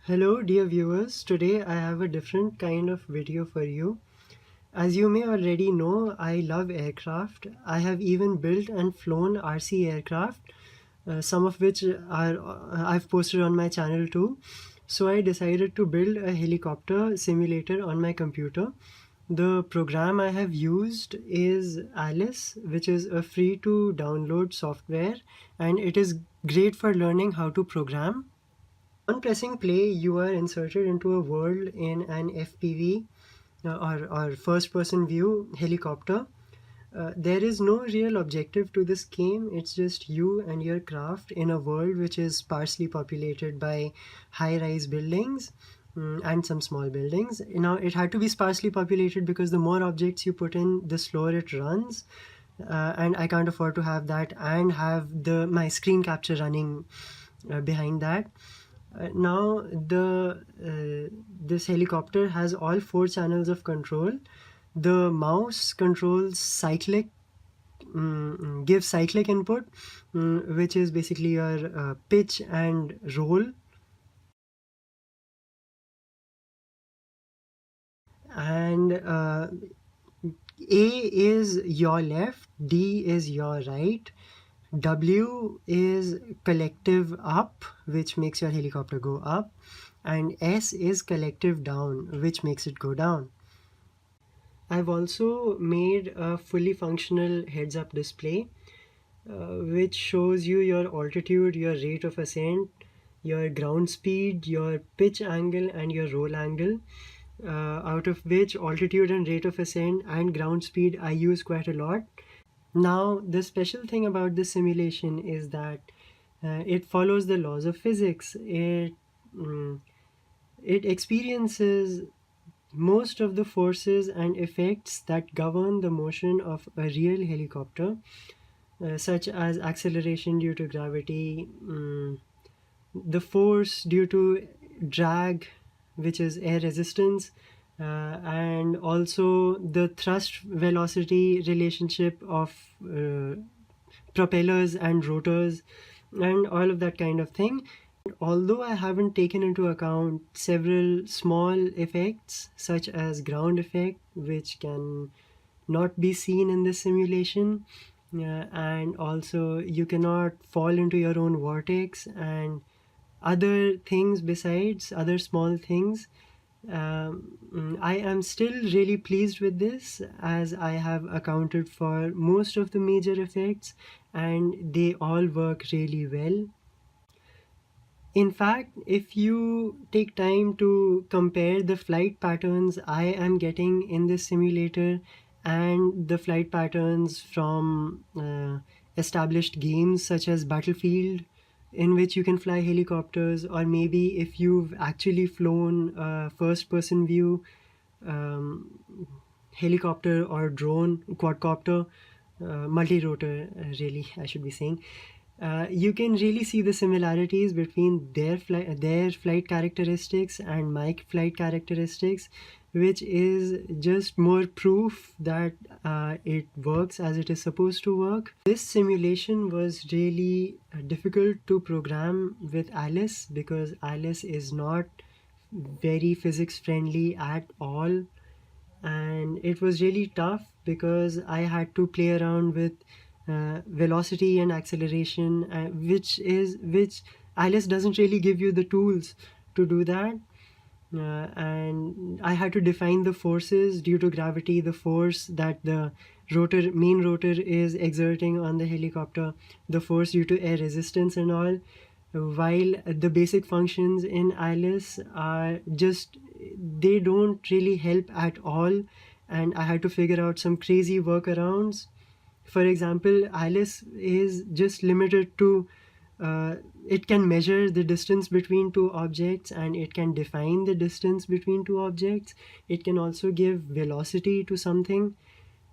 Hello dear viewers, today I have a different kind of video for you. As you may already know, I love aircraft. I have even built and flown RC aircraft, some of which I've posted on my channel too. So I decided to build a helicopter simulator on my computer. The program I have used is Alice, which is a free to download software, and it is great for learning how to program. On pressing play, you are inserted into a world in an FPV or first person view helicopter. There is no real objective to this game, it's just you and your craft in a world which is sparsely populated by high rise buildings and some small buildings. Now, it had to be sparsely populated because the more objects you put in, the slower it runs. And I can't afford to have that and have my screen capture running behind that. Now this helicopter has all four channels of control. The mouse controls cyclic, gives cyclic input, which is basically your pitch and roll. And A is your left, D is your right, W is collective up, which makes your helicopter go up, and S is collective down, which makes it go down. I've also made a fully functional heads-up display, which shows you your altitude, your rate of ascent, your ground speed, your pitch angle, and your roll angle, out of which altitude and rate of ascent and ground speed I use quite a lot. Now, the special thing about this simulation is that it follows the laws of physics. It experiences most of the forces and effects that govern the motion of a real helicopter, such as acceleration due to gravity, the force due to drag, which is air resistance, and also the thrust velocity relationship of propellers and rotors and all of that kind of thing. Although I haven't taken into account several small effects such as ground effect, which can not be seen in this simulation, and also you cannot fall into your own vortex and other things besides, other small things, I am still really pleased with this, as I have accounted for most of the major effects and they all work really well. In fact, if you take time to compare the flight patterns I am getting in this simulator and the flight patterns from established games such as Battlefield, in which you can fly helicopters, or maybe if you've actually flown a first person view helicopter or drone, quadcopter, multirotor, really, I should be saying. You can really see the similarities between their flight characteristics and my flight characteristics, which is just more proof that it works as it is supposed to work. This simulation was really difficult to program with Alice because Alice is not very physics friendly at all, and it was really tough because I had to play around with velocity and acceleration, which Alice doesn't really give you the tools to do that. And I had to define the forces due to gravity, the force that the main rotor is exerting on the helicopter, the force due to air resistance and all, while the basic functions in Alice are just, they don't really help at all, and I had to figure out some crazy workarounds. For example, Alice is just limited to it can measure the distance between two objects and it can define the distance between two objects. It can also give velocity to something,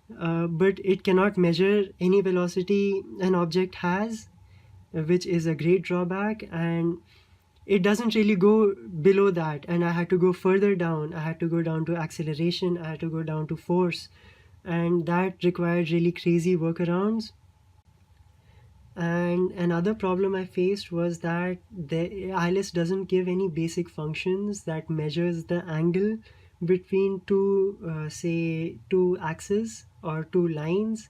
but it cannot measure any velocity an object has, which is a great drawback. And it doesn't really go below that, and I had to go further down. I had to go down to acceleration, I had to go down to force, and that required really crazy workarounds. And another problem I faced was that the ILS doesn't give any basic functions that measures the angle between two, say, two axes or two lines,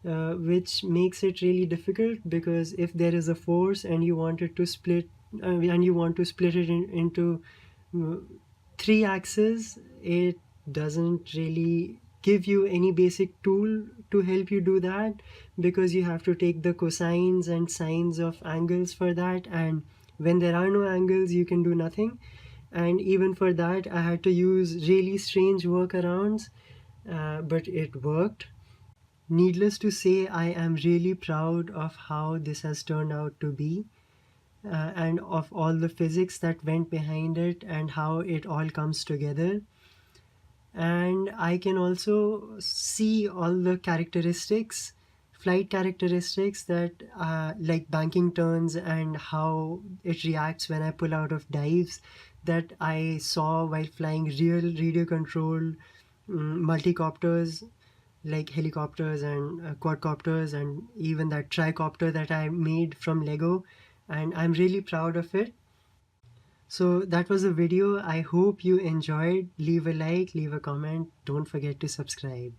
which makes it really difficult because if there is a force and you want it to split, and you want to split it into uh, three axes, it doesn't really give you any basic tool to help you do that, because you have to take the cosines and sines of angles for that, and when there are no angles you can do nothing. And even for that I had to use really strange workarounds, but it worked. Needless to say, I am really proud of how this has turned out to be, and of all the physics that went behind it and how it all comes together. And I can also see all the characteristics, flight characteristics, that like banking turns and how it reacts when I pull out of dives, that I saw while flying real radio controlled multicopters, like helicopters and quadcopters, and even that tricopter that I made from Lego, and I'm really proud of it. So that was a video. I hope you enjoyed. Leave a like, leave a comment. Don't forget to subscribe.